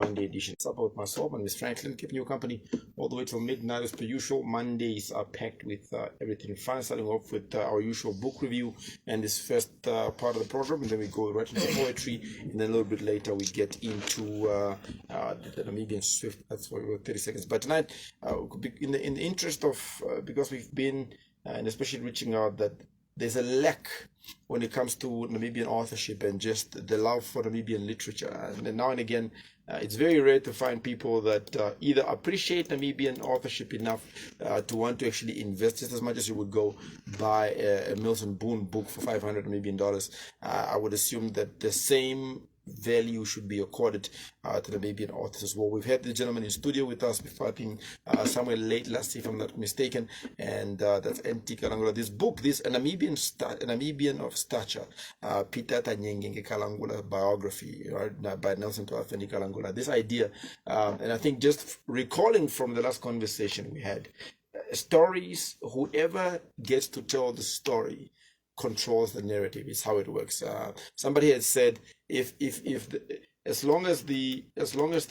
Monday edition. It's about myself and Miss Franklin, keeping you company all the way till midnight as per usual. Mondays are packed with everything fun, starting off with our usual book review and this first part of the program, and then we go right into poetry, and then a little bit later we get into the Namibian Swift. That's for 30 seconds. But tonight, in the interest of, because we've been, and especially reaching out, that there's a lack when it comes to Namibian authorship and just the love for Namibian literature. And then now and again, it's very rare to find people that either appreciate Namibian authorship enough to want to actually invest just as much as you would go buy a Milton Boone book for $500 Namibian dollars. I would assume that the same value should be accorded to the Namibian authors as well. We've had the gentleman in studio with us before, I think somewhere late last year, if I'm not mistaken, and that's Namibian Kalangula. This book, this Namibian of Stature, Peter Tanyengenge Kalangula biography, right, by Nelson Tanyengenge Kalangula. This idea, and I think just recalling from the last conversation we had, stories, whoever gets to tell the story controls the narrative. Is how it works. Somebody had said, as long as the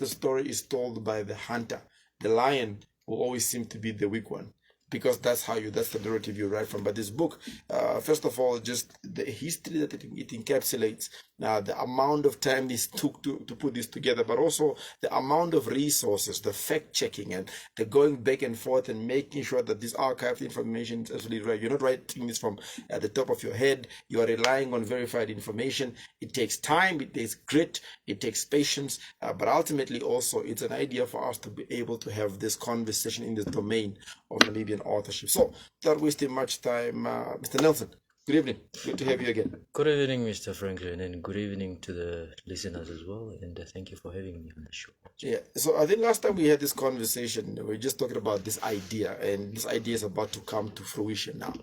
story is told by the hunter, the lion will always seem to be the weak one, because that's the narrative you write from. But this book, first of all, just the history that it encapsulates, the amount of time this took to put this together, but also the amount of resources, the fact-checking, and the going back and forth and making sure that this archived information is absolutely right. You're not writing this from at the top of your head. You are relying on verified information. It takes time, it takes grit, it takes patience, but ultimately also it's an idea for us to be able to have this conversation in the domain of Namibian authorship. So, without wasting much time, Mr. Nelson, good evening. Good to have you again. Good evening, Mr. Franklin, and good evening to the listeners as well. And thank you for having me on the show. Yeah, so I think last time we had this conversation, we were just talking about this idea, and this idea is about to come to fruition now.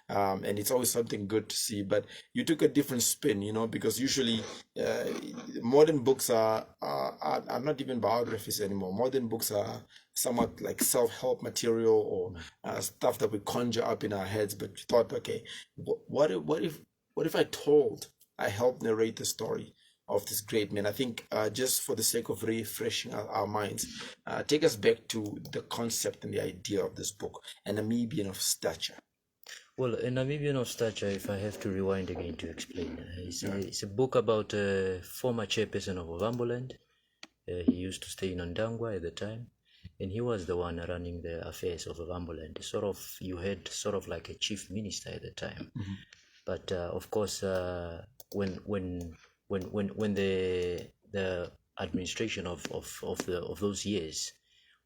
And it's always something good to see. But you took a different spin, because usually modern books are not even biographies anymore. Modern books are somewhat like self-help material or stuff that we conjure up in our heads. But you thought, okay, what if I helped narrate the story of this great man? I think just for the sake of refreshing our minds, take us back to the concept and the idea of this book, A Namibian of Stature. Well, A Namibian of Stature, if I have to rewind again to explain, it's a book about a former chairperson of Ovamboland. He used to stay in Ondangwa at the time, and he was the one running the affairs of Ovamboland. You had sort of like a chief minister at the time. Mm-hmm. But of course, when the administration of those years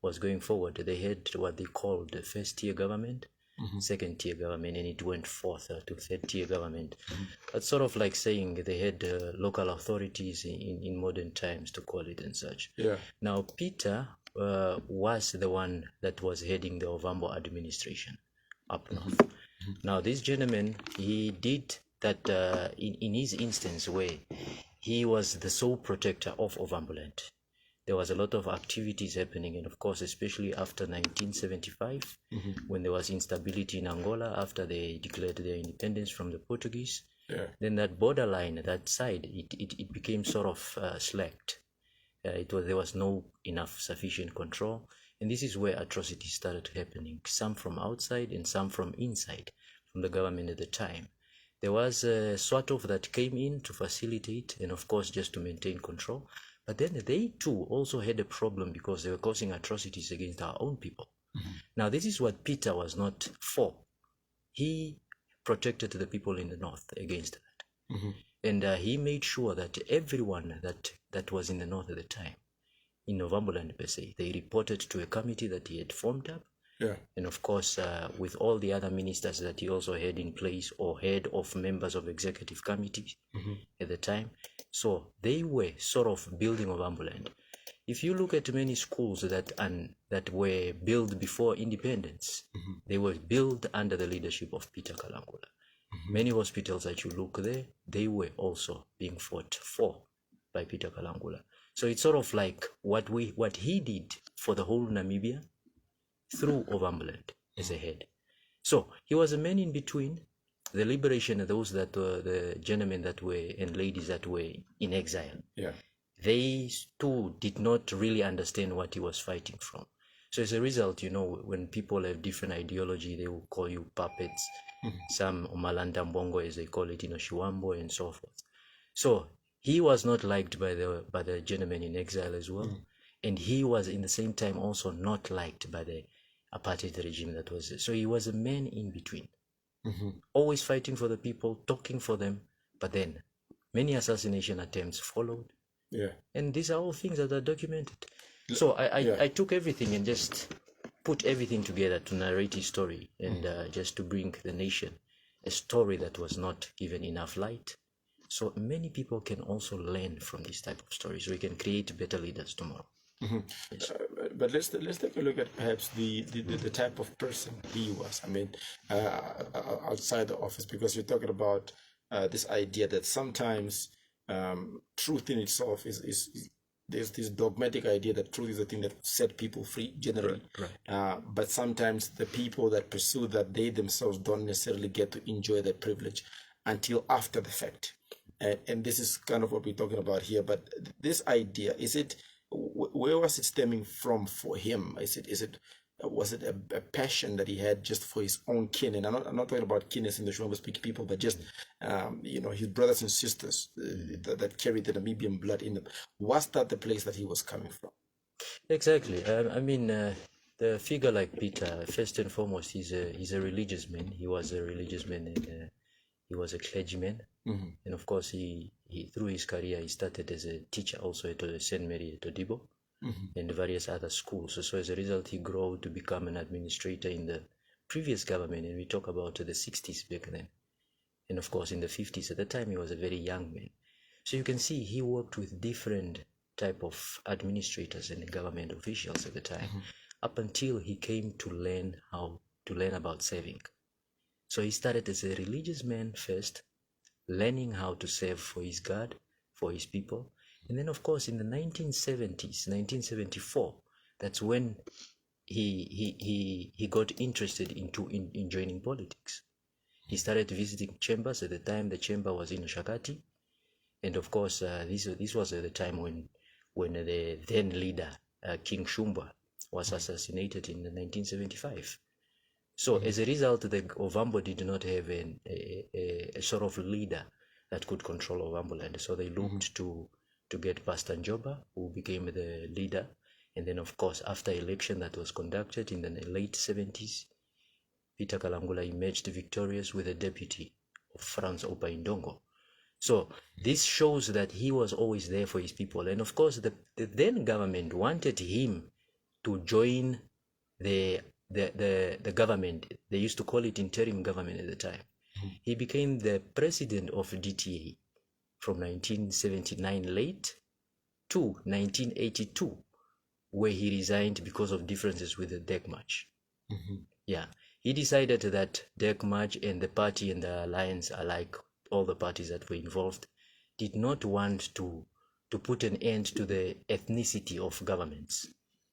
was going forward, they had what they called the first tier government, mm-hmm. second tier government, and it went forth to third tier government. Mm-hmm. That's sort of like saying they had local authorities in modern times, to call it and such. Yeah. Now Peter was the one that was heading the Ovambo administration up north. Mm-hmm. Now this gentleman, he did that in his instance where he was the sole protector of Ovamboland. There was a lot of activities happening, and of course, especially after 1975, mm-hmm. when there was instability in Angola after they declared their independence from the Portuguese. Yeah. Then that borderline, that side, it became sort of slacked. There was no enough sufficient control, and this is where atrocities started happening. Some from outside and some from inside, from the government at the time. There was a SWATOF that came in to facilitate and of course just to maintain control. But then they too also had a problem because they were causing atrocities against our own people. Mm-hmm. Now this is what Peter was not for. He protected the people in the north against that. Mm-hmm. And he made sure that everyone that was in the north at the time, in Novemberland per se, they reported to a committee that he had formed up. Yeah. And of course, with all the other ministers that he also had in place or head of members of executive committees mm-hmm. at the time. So they were sort of building Ovamboland. If you look at many schools that were built before independence, mm-hmm. they were built under the leadership of Peter Kalangula. Mm-hmm. Many hospitals that you look there, they were also being fought for by Peter Kalangula. So it's sort of like what he did for the whole Namibia through Ovamboland as a head. So he was a man in between the liberation of those that were the gentlemen that were and ladies that were in exile. Yeah. they too did not really understand what he was fighting from. So as a result, when people have different ideology, they will call you puppets. Some Malanda Mbongo, as they call it, Shiwambo, and so forth. So he was not liked by the gentleman in exile as well, and he was in the same time also not liked by the apartheid regime that was there. So he was a man in between, always fighting for the people, talking for them, but then many assassination attempts followed. Yeah. And these are all things that are documented. So I took everything and just put everything together to narrate his story and just to bring the nation a story that was not given enough light. So many people can also learn from this type of stories. We can create better leaders tomorrow. Yes. But let's take a look at perhaps the type of person he was. I mean, outside the office, because you're talking about this idea that sometimes truth in itself is there's this dogmatic idea that truth is the thing that set people free generally. Right. But sometimes the people that pursue that, they themselves don't necessarily get to enjoy that privilege until after the fact. And this is kind of what we're talking about here. But this idea, where was it stemming from for him? Was it a passion that he had just for his own kin? And I'm not talking about kinness in the Shwamba speaking people, but just his brothers and sisters that carried the Namibian blood in them. Was that the place that he was coming from? Exactly. The figure like Peter, first and foremost, he's a religious man. He was a religious man, and he was a clergyman. And of course, he through his career, he started as a teacher also at St. Mary at Odibo. And various other schools. So as a result, he grew to become an administrator in the previous government, and we talk about the 60s back then. And of course, in the 50s, at the time, he was a very young man. So you can see he worked with different type of administrators and government officials at the time, up until he came to learn about saving. So he started as a religious man first, learning how to save for his God, for his people. And then, of course, in the 1970s, 1974, that's when he got interested in joining politics. He started visiting chambers. At the time, the chamber was in Shakati. And of course, this was at the time when the then leader, King Shumba, was assassinated in 1975. So as a result, the Ovambo did not have a sort of leader that could control Ovamboland. So they looked to get Pastor Njoba, who became the leader. And then, of course, after election that was conducted in the late 70s, Peter Kalangula emerged victorious with a deputy of Franz Opa Indongo. So this shows that he was always there for his people. And of course, the then government wanted him to join the government. They used to call it interim government at the time. He became the president of DTA from 1979 late to 1982, where he resigned because of differences with the Dek March. Yeah, he decided that Dek March and the party and the alliance, alike all the parties that were involved, did not want to put an end to the ethnicity of governments.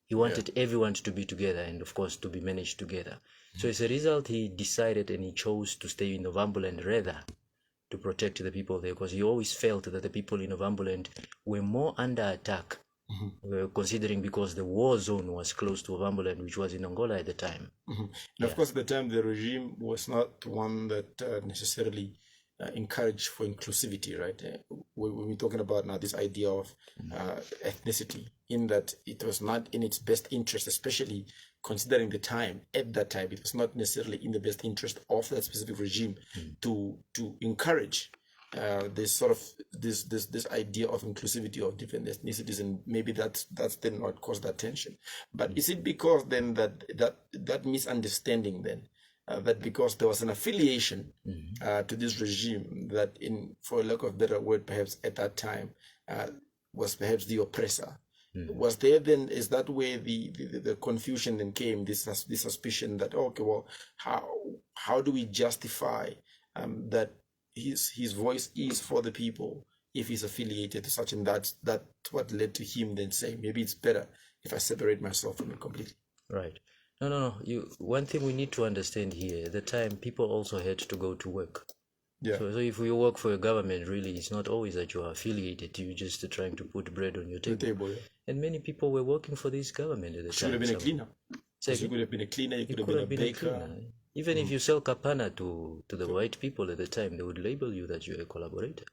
He wanted everyone to be together and, of course, to be managed together. So as a result, he decided and he chose to stay in Novamboland rather to protect the people there, because he always felt that the people in Novamboland were more under attack, considering because the war zone was close to Novamboland, which was in Angola at the time. And of course, at the time, the regime was not one that necessarily encouraged for inclusivity, right? When we're talking about now this idea of ethnicity, in that it was not in its best interest, especially considering the time. At that time, it was not necessarily in the best interest of that specific regime to encourage this sort of this idea of inclusivity of different ethnicities, and maybe that's then what caused that tension. But is it because then that misunderstanding then? That because there was an affiliation to this regime that, for lack of a better word, perhaps at that time, was perhaps the oppressor. Was there then, is that where the confusion then came, this suspicion that, okay, well, how do we justify that his voice is for the people if he's affiliated to such, and that's what led to him then saying, maybe it's better if I separate myself from it completely. Right. No. One thing we need to understand here, at the time, people also had to go to work. Yeah. So if you work for a government, really, it's not always that you are affiliated. You're just trying to put bread on your The table. table, yeah. And many people were working for this government at the She could have time. been a cleaner. Say You again? could have been a cleaner, you could You have could been a have been a baker. cleaner. Even if you sell kapana to the white people at the time, they would label you that you're a collaborator.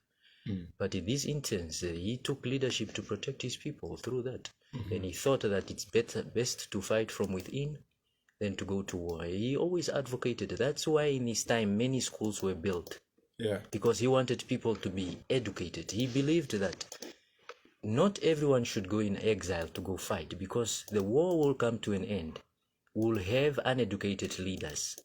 But in this instance, he took leadership to protect his people through that. And he thought that it's best to fight from within than to go to war. He always advocated. That's why in his time, many schools were built. Yeah. Because he wanted people to be educated. He believed that not everyone should go in exile to go fight, because the war will come to an end. We'll have uneducated leaders.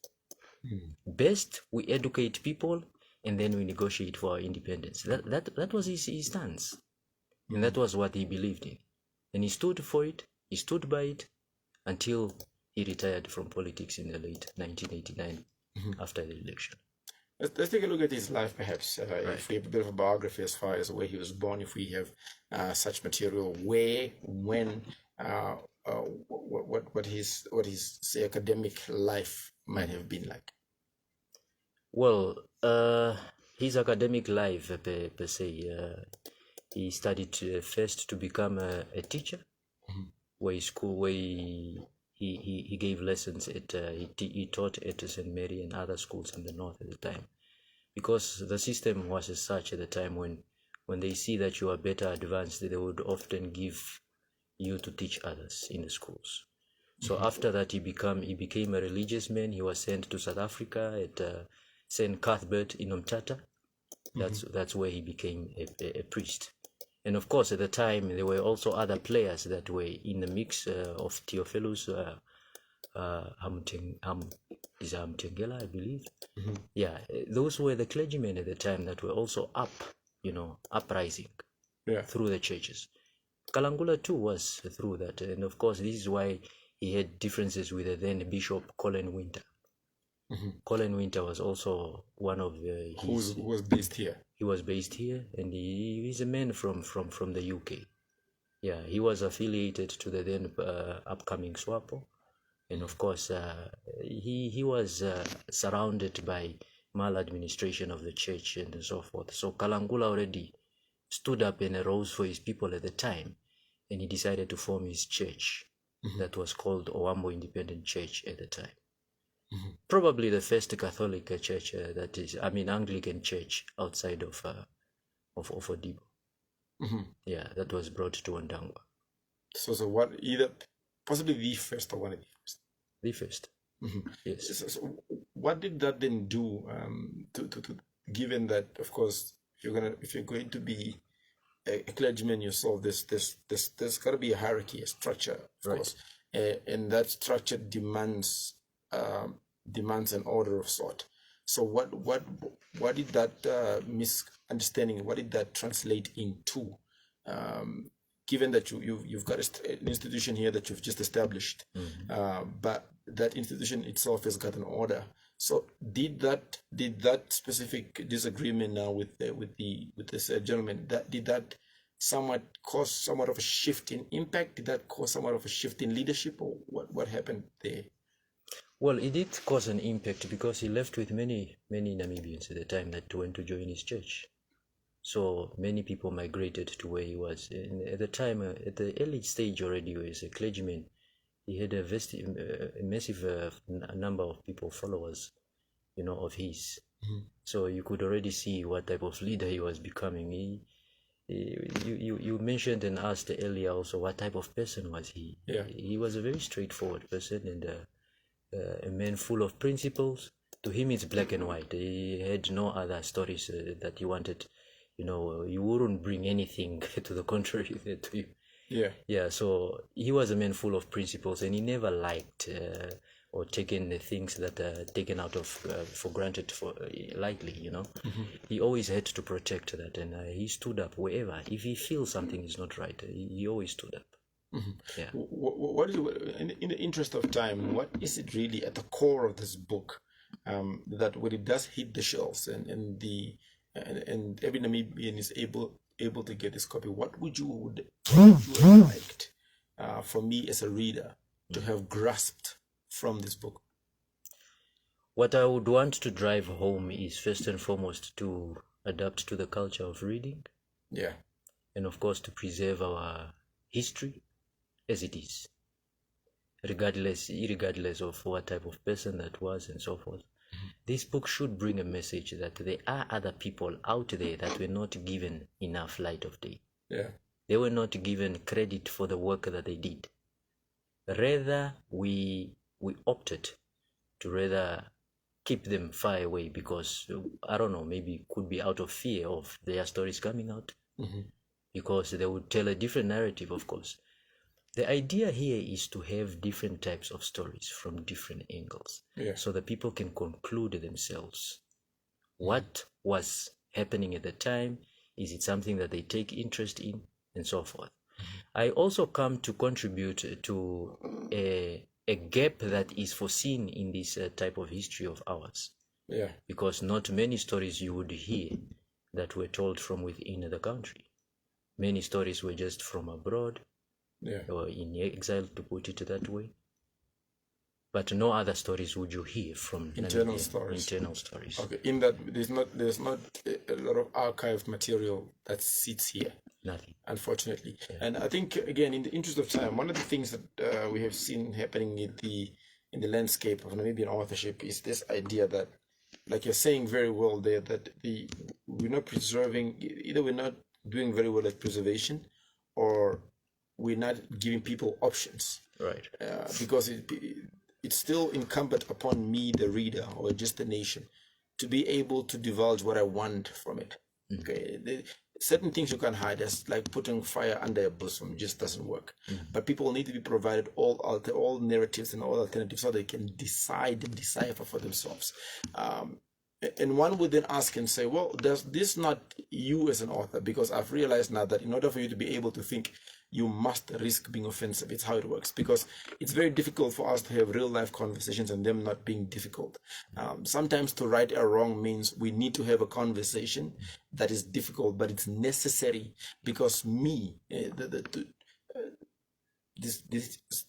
Best we educate people, and then we negotiate for our independence. That was his stance. And that was what he believed in. And he stood for it, he stood by it, until he retired from politics in the late 1989 after the election. Let's take a look at his life, perhaps. If we have a bit of a biography as far as where he was born, if we have such material, where, when, what his say academic life might have been like. Well, his academic life per se, he studied first to become a teacher, where he gave lessons at he taught at St. Mary and other schools in the north at the time, because the system was as such at the time. When they see that you are better advanced, they would often give you to teach others in the schools. So after that, he became a religious man. He was sent to South Africa at St. Cuthbert in Umtata. That's where he became a priest. And of course, at the time, there were also other players that were in the mix of Theophilus Hamtengela, I believe. Yeah, those were the clergymen at the time that were also uprising through the churches. Kalangula too was through that, and of course, this is why he had differences with the then Bishop Colin Winter. Colin Winter was also one of who was based here. He was based here, and he's a man from the UK. Yeah, he was affiliated to the then upcoming SWAPO, and of course he was surrounded by maladministration of the church and so forth. So Kalangula already stood up and arose for his people at the time, and he decided to form his church that was called Owambo Independent Church at the time. Probably the first Catholic church Anglican church outside of Odibo. Yeah, that was brought to Ondangwa. So what, either possibly the first or one of the first? The first. Yes. So what did that then do to given that, of course, if you're going to be a clergyman yourself, there's got to be a hierarchy, a structure, of course, and that structure demands an order of sort. So what did that misunderstanding, what did that translate into? Given that you've got an institution here that you've just established, but that institution itself has got an order. So did that specific disagreement now with this gentleman, did that somewhat cause somewhat of a shift in impact? Did that cause somewhat of a shift in leadership, or what happened there? Well, it did cause an impact because he left with many Namibians at the time that went to join his church. So many people migrated to where he was. And at the time, at the early stage already, as a clergyman, he had a massive number of people, followers, of his. So you could already see what type of leader he was becoming. You mentioned and asked earlier also what type of person was he. Yeah. He was a very straightforward person and a man full of principles. To him, it's black and white. He had no other stories that he wanted. You wouldn't bring anything to the contrary to you. Yeah. So he was a man full of principles, and he never liked or taken the things that are taken out of for granted lightly. He always had to protect that, and he stood up wherever. If he feels something is not right, he always stood up. Yeah. What is in the interest of time, what is it really at the core of this book that when it does hit the shelves and every Namibian is able to get this copy, what would you have liked for me as a reader to have grasped from this book? What I would want to drive home is first and foremost to adapt to the culture of reading. Yeah. And of course to preserve our history as it is, irregardless of what type of person that was and so forth. This book should bring a message that there are other people out there that were not given enough light of day. Yeah. They were not given credit for the work that they did. Rather, we opted to rather keep them far away because, I don't know, maybe could be out of fear of their stories coming out. Because they would tell a different narrative, of course. The idea here is to have different types of stories from different angles, so that people can conclude themselves. What was happening at the time? Is it something that they take interest in? And so forth. I also come to contribute to a gap that is foreseen in this type of history of ours. Yeah. Because not many stories you would hear that were told from within the country. Many stories were just from abroad, or in exile, to put it that way. But no other stories would you hear from internal Namibia. stories. Internal stories. Okay, in that there's not a lot of archived material that sits here. Nothing. Unfortunately. And I think, again, in the interest of time, one of the things that we have seen happening in the landscape of Namibian authorship is this idea that, like you're saying very well there, that we're not preserving, either we're not doing very well at preservation, or we're not giving people options. Right. Because it's still incumbent upon me, the reader, or just the nation, to be able to divulge what I want from it. Okay, certain things you can't hide. That's like putting fire under your bosom. Just doesn't work. But people need to be provided all narratives and all alternatives so they can decide and decipher for themselves. And one would then ask and say, well, does this not you as an author? Because I've realized now that in order for you to be able to think, you must risk being offensive. It's how it works, because it's very difficult for us to have real life conversations and them not being difficult. Sometimes to right a wrong means we need to have a conversation that is difficult, but it's necessary, because these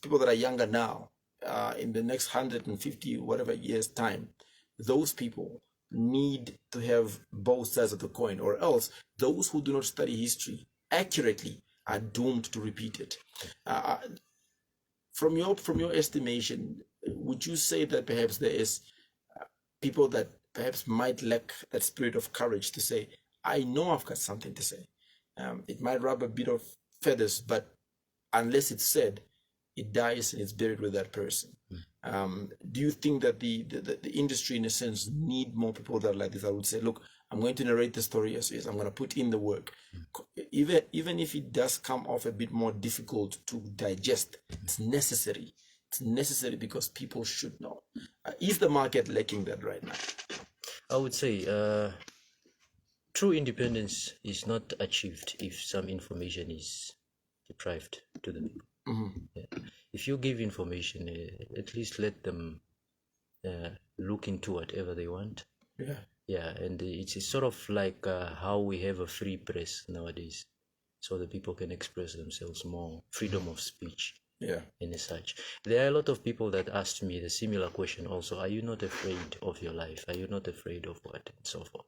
people that are younger now, in the next 150 whatever years time, those people need to have both sides of the coin, or else those who do not study history accurately are doomed to repeat it. From your estimation, would you say that perhaps there is people that perhaps might lack that spirit of courage to say, I know I've got something to say. It might rub a bit of feathers, but unless it's said, it dies and it's buried with that person. Do you think that the industry, in a sense, need more people that are like this? I would say, look, I'm going to narrate the story as is. I'm going to put in the work. Even if it does come off a bit more difficult to digest, it's necessary. It's necessary because people should know. Is the market lacking that right now? I would say true independence is not achieved if some information is deprived to the people. If you give information, at least let them look into whatever they want. And it's sort of like how we have a free press nowadays, so that people can express themselves more, freedom of speech, and as such. There are a lot of people that asked me the similar question also, are you not afraid of your life? Are you not afraid of what? And so forth.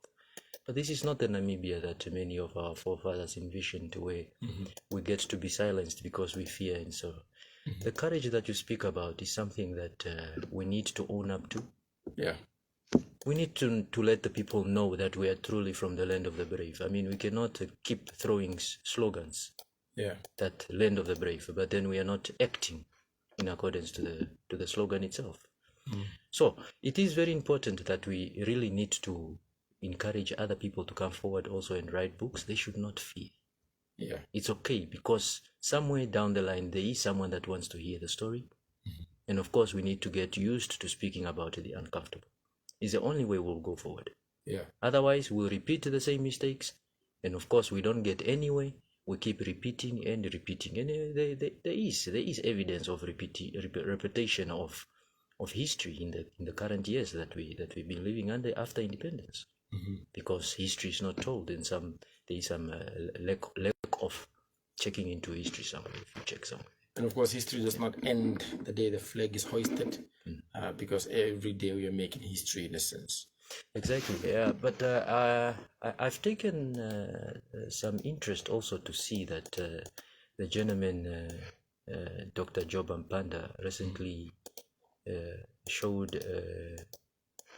But this is not the Namibia that many of our forefathers envisioned, where we get to be silenced because we fear and so. The courage that you speak about is something that we need to own up to. We need to let the people know that we are truly from the land of the brave. I mean, we cannot keep throwing slogans, that land of the brave, but then we are not acting in accordance to the slogan itself. So it is very important that we really need to encourage other people to come forward also and write books. They should not fear. It's okay, because somewhere down the line there is someone that wants to hear the story. And of course we need to get used to speaking about the uncomfortable. It's the only way we'll go forward. Otherwise we'll repeat the same mistakes, and of course we don't get anywhere. We keep repeating and repeating, and there is evidence of repetition of history in the current years that we've been living under after independence. Because history is not told, and there is some lack of checking into history somewhere, if you check somewhere. And of course, history does not end the day the flag is hoisted, because every day we are making history in a sense. Exactly. Yeah, but I've taken some interest also to see that the gentleman, Dr. Job Mpanda, recently showed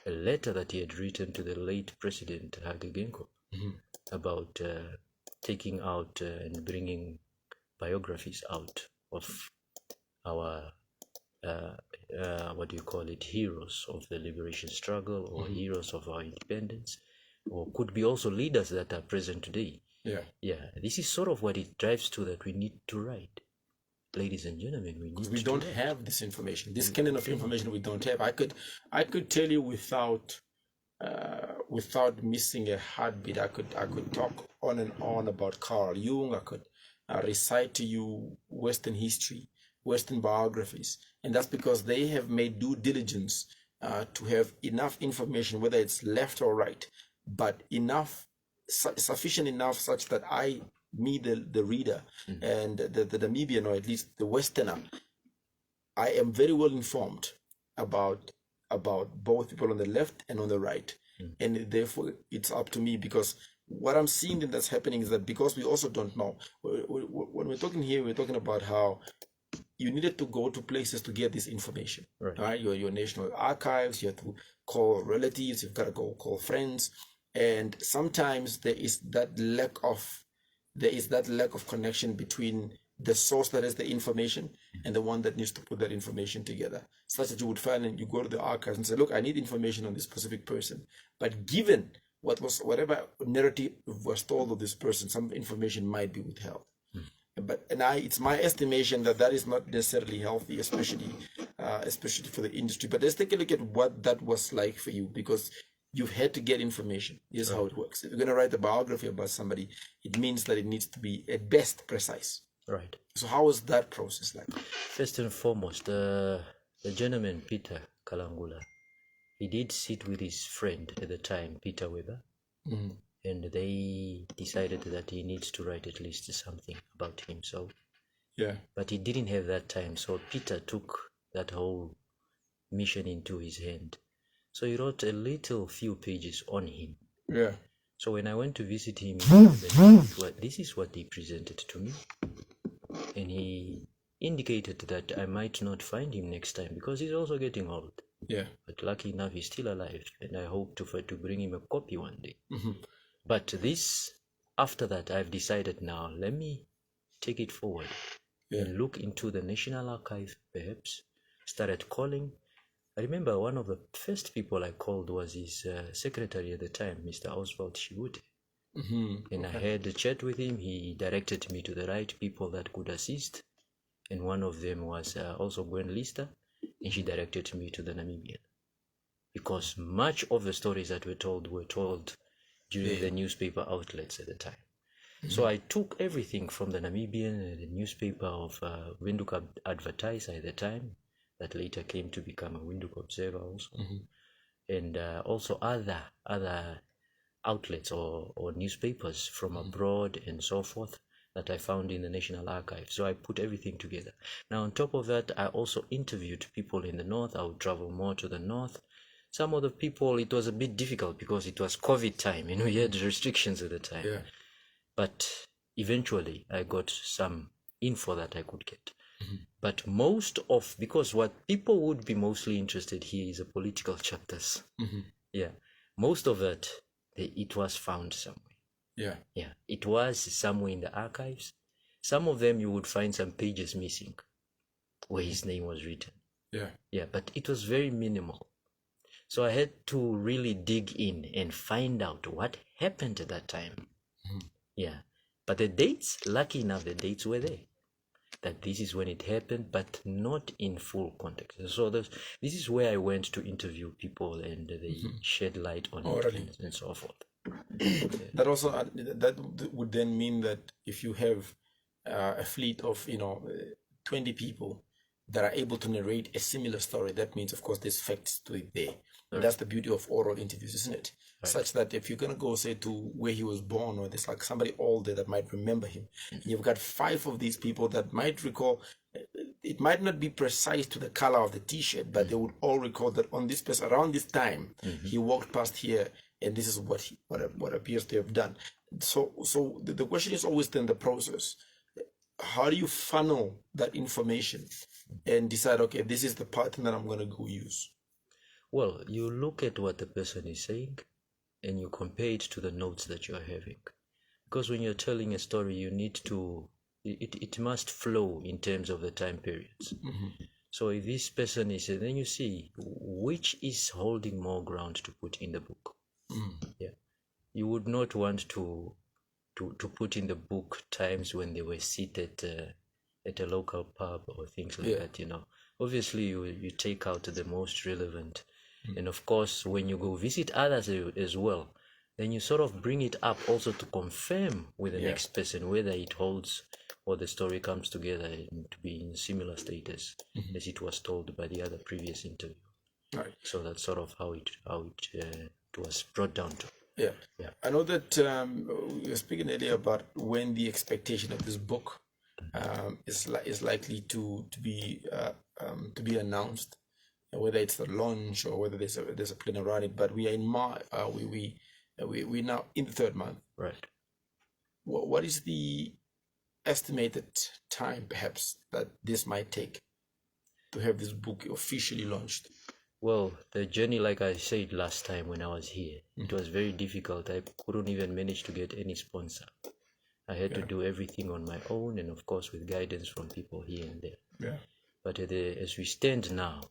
a letter that he had written to the late President Hage Geingob about taking out and bringing biographies out of our what do you call it, heroes of the liberation struggle, or heroes of our independence, or could be also leaders that are present today. Yeah, this is sort of what it drives to, that we need to write. Ladies and gentlemen, we don't have this information, this kind of information we don't have. I could tell you without missing a heartbeat. I could talk on and on about Carl Jung. I could recite to you Western history, Western biographies, and that's because they have made due diligence to have enough information, whether it's left or right, but enough, sufficient enough, such that the reader, and the Namibian, or at least the Westerner, I am very well informed about both people on the left and on the right, and therefore it's up to me, because what I'm seeing that's happening is that, because we also don't know, when we're talking here, we're talking about how you needed to go to places to get this information, right? Your national archives, you have to call relatives, you've got to go call friends, and sometimes there is that lack of connection between the source that has the information and the one that needs to put that information together, such that you would find, and you go to the archives and say, look, I need information on this specific person, but given whatever narrative was told of this person, some information might be withheld. It's my estimation that is not necessarily healthy, especially for the industry. But let's take a look at what that was like for you, because you've had to get information. Here's how it works. If you're going to write a biography about somebody, it means that it needs to be at best precise. Right. So how was that process like? First and foremost, the gentleman Peter Kalangula, he did sit with his friend at the time, Peter Weber, and they decided that he needs to write at least something about himself. Yeah. But he didn't have that time, so Peter took that whole mission into his hand. So he wrote a few pages on him. Yeah. So when I went to visit him, this is what he presented to me. And he indicated that I might not find him next time, because he's also getting old. Yeah. But lucky enough, he's still alive, and I hope to bring him a copy one day. But after that, I've decided now, let me take it forward and look into the National Archive, perhaps. Started calling. I remember one of the first people I called was his secretary at the time, Mr. Oswald Shibute. And I had a chat with him. He directed me to the right people that could assist. And one of them was also Gwen Lister, and she directed me to the Namibian. Because much of the stories that were told during the newspaper outlets at the time. So I took everything from the Namibian, the newspaper of Windhoek Advertiser at the time, that later came to become a Windhoek Observer also, and also other outlets or newspapers from abroad and so forth that I found in the National Archive. So I put everything together. Now on top of that, I also interviewed people in the north. I would travel more to the north. Some of the people, it was a bit difficult because it was COVID time, we had restrictions at the time. Yeah. But eventually I got some info that I could get. But because what people would be mostly interested here is the political chapters. Yeah. Most of that, it was found somewhere. Yeah. Yeah. It was somewhere in the archives. Some of them you would find some pages missing where his name was written. Yeah. Yeah, but it was very minimal. So I had to really dig in and find out what happened at that time. Yeah. But the dates, lucky enough, the dates were there. That this is when it happened, but not in full context. So this is where I went to interview people, and they shed light on it and so forth. That also that would then mean that if you have a fleet of 20 people, that are able to narrate a similar story. That means, of course, there's facts to it there. And that's the beauty of oral interviews, isn't it? Such that if you're going to go, say, to where he was born, or there's like somebody older that might remember him, and you've got 5 of these people that might recall, it might not be precise to the color of the t-shirt, but they would all recall that on this place, around this time, he walked past here, and this is what appears to have done. So the question is always then the process. How do you funnel that information and decide, okay, this is the pattern that I'm going to go use? Well, you look at what the person is saying and you compare it to the notes that you are having. Because when you're telling a story, you need to, it must flow in terms of the time periods. So if this person is, then you see which is holding more ground to put in the book. Yeah, you would not want to put in the book times when they were seated at a local pub or things like that. You know, obviously you take out the most relevant, and of course when you go visit others as well, then you sort of bring it up also to confirm with the next person whether it holds or the story comes together and to be in similar status as it was told by the other previous interview. Right. So that's sort of how it was brought down to. Yeah. I know that we were speaking earlier about when the expectation of this book is likely to be announced, whether it's the launch or whether there's a plan around it. But we are in March. We're now in the 3rd month. Right. What is the estimated time, perhaps, that this might take to have this book officially launched? Well, the journey, like I said last time when I was here, it was very difficult. I couldn't even manage to get any sponsor. I had to do everything on my own, and of course with guidance from people here and there. Yeah. But as we stand now,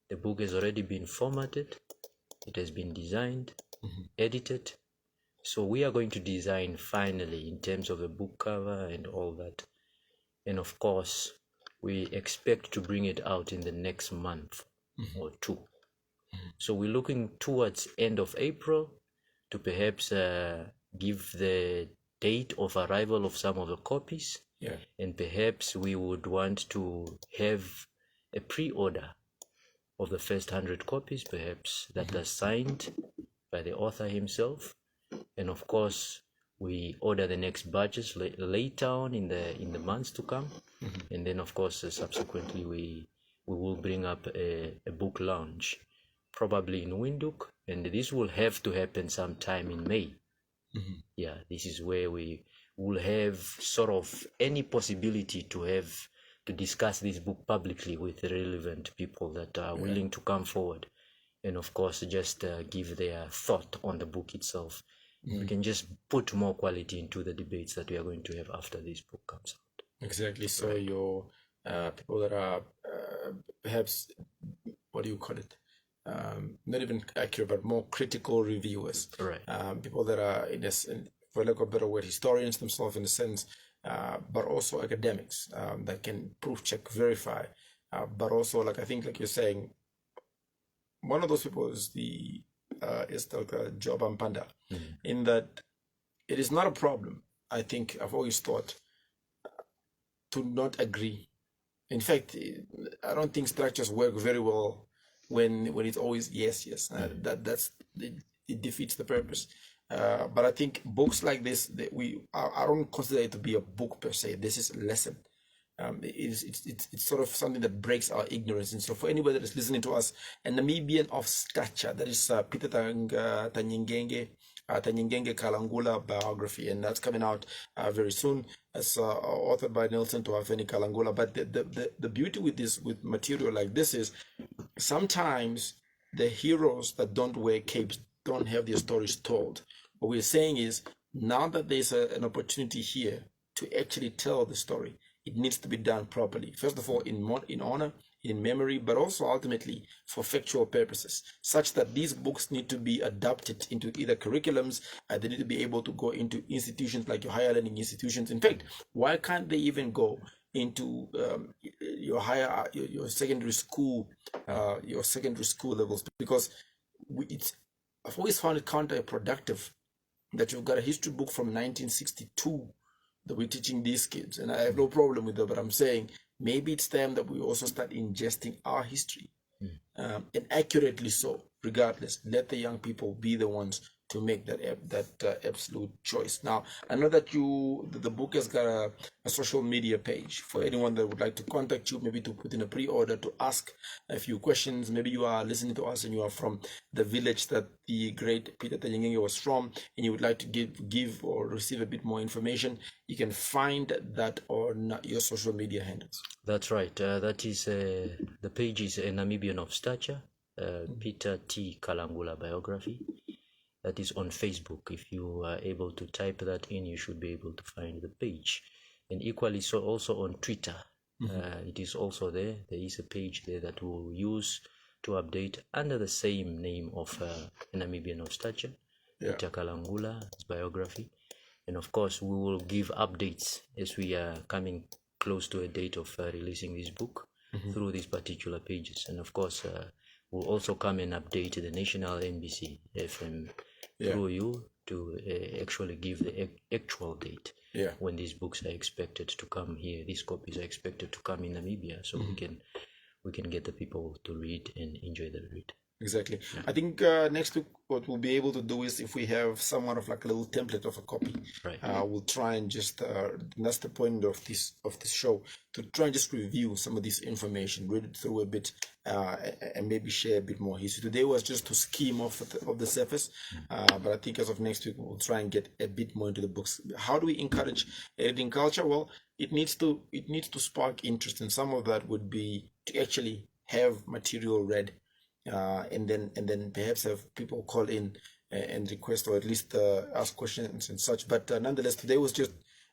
the book has already been formatted, it has been designed, edited. So we are going to design finally in terms of the book cover and all that. And of course, we expect to bring it out in the next month or 2. So we're looking towards end of April to perhaps give the date of arrival of some of the copies. Yeah. And perhaps we would want to have a pre-order of the first 100 copies, perhaps, that are signed by the author himself. And of course, we order the next batches later on in the months to come. And then, of course, subsequently, we will bring up a book launch, probably in Windhoek. And this will have to happen sometime in May. Yeah, this is where we will have sort of any possibility to discuss this book publicly with relevant people that are willing to come forward. And of course, just give their thought on the book itself. We can just put more quality into the debates that we are going to have after this book comes out. Exactly. So your people that are perhaps, what do you call it? Not even accurate, but more critical reviewers. Right. People that are, for lack of a better word, historians themselves in a sense, but also academics that can proof check, verify. But also, like I think, like you're saying, one of those people is Dr. Job Ampanda, in that it is not a problem. I think I've always thought to not agree. In fact, I don't think structures work very well when it's always yes. It defeats the purpose. But I think books like this, I don't consider it to be a book per se. This is a lesson. It's sort of something that breaks our ignorance. And so for anybody that is listening to us, a Namibian of Stature, that is Peter Tanyengenge Kalangula biography, and that's coming out very soon. It's authored by Nelson Toafeni Kalangula. But the beauty with material like this is sometimes the heroes that don't wear capes don't have their stories told. What we're saying is, now that there's an opportunity here to actually tell the story, it needs to be done properly. First of all, in honor, in memory, but also ultimately for factual purposes, such that these books need to be adapted into either curriculums, they need to be able to go into institutions like your higher learning institutions. In fact, why can't they even go into your secondary school levels? Because I've always found it counterproductive that you've got a history book from 1962 that we're teaching these kids, and I have no problem with that, but I'm saying maybe it's time that we also start ingesting our history, and accurately so. Regardless, let the young people be the ones to make that absolute choice. Now, I know that the book has got a social media page for anyone that would like to contact you, maybe to put in a pre-order, to ask a few questions. Maybe you are listening to us and you are from the village that the great Peter Tanyengenge was from, and you would like to give or receive a bit more information. You can find that on your social media handles. That's right. That is the page is a Namibian of Stature, Peter T. Kalangula Biography. That is on Facebook. If you are able to type that in, you should be able to find the page. And equally so also on Twitter. It is also there. There is a page there that we'll use to update under the same name of Namibian of Stature, Peter Kalangula's biography. And of course, we will give updates as we are coming close to a date of releasing this book through these particular pages. And of course, we'll also come and update the national NBC FM through you to actually give the actual date when these books are expected to come here. These copies are expected to come in Namibia, so we can get the people to read and enjoy the read. Exactly. I think next week what we'll be able to do is, if we have somewhat of like a little template of a copy, we'll try and just that's the point of this show, to try and just review some of this information, read it through a bit, and maybe share a bit more history. Today was just to skim off of the surface, but I think as of next week we'll try and get a bit more into the books. How do we encourage reading culture? Well, it needs to spark interest, and some of that would be to actually have material read. And then perhaps have people call in and request, or at least ask questions and such. But nonetheless, today was just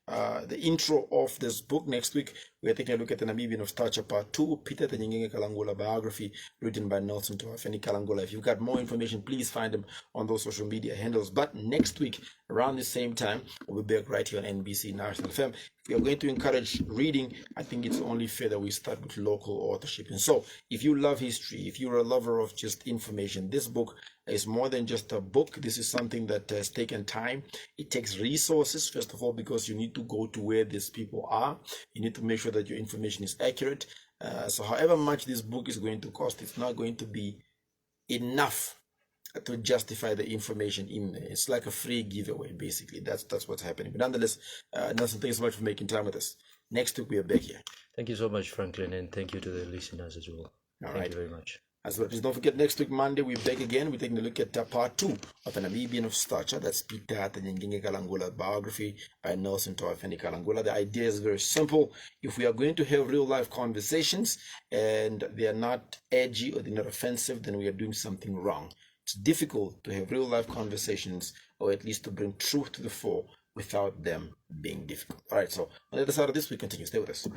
the intro of this book. Next week, we're taking a look at the Namibian of Stature Part 2, Peter Tanyengenge Kalangula Biography, written by Nelson Toafeni Kalangula. If you've got more information, please find them on those social media handles. But next week, around the same time, we'll be back right here on NBC National FM. If we are going to encourage reading, I think it's only fair that we start with local authorship. And so, if you love history, if you're a lover of just information, this book is more than just a book. This is something that has taken time. It takes resources, first of all, because you need to go to where these people are. You need to make sure that your information is accurate. So however much this book is going to cost, it's not going to be enough to justify the information in there. It's like a free giveaway, basically. That's what's happening. But nonetheless, Nelson, thank you so much for making time with us. Next week we are back here. Thank you so much, Franklin, and thank you to the listeners as well. Thank you very much. As well, please don't forget, next week Monday we're back again. We're taking a look at part 2 of the Namibian of Stature. That's Peter Tanyengenge Kalangula Biography by Nelson Toafeni Kalangula. The idea is very simple. If we are going to have real life conversations and they are not edgy or they're not offensive, then we are doing something wrong. It's difficult to have real life conversations, or at least to bring truth to the fore without them being difficult. All right, so on the other side of this, we continue. Stay with us.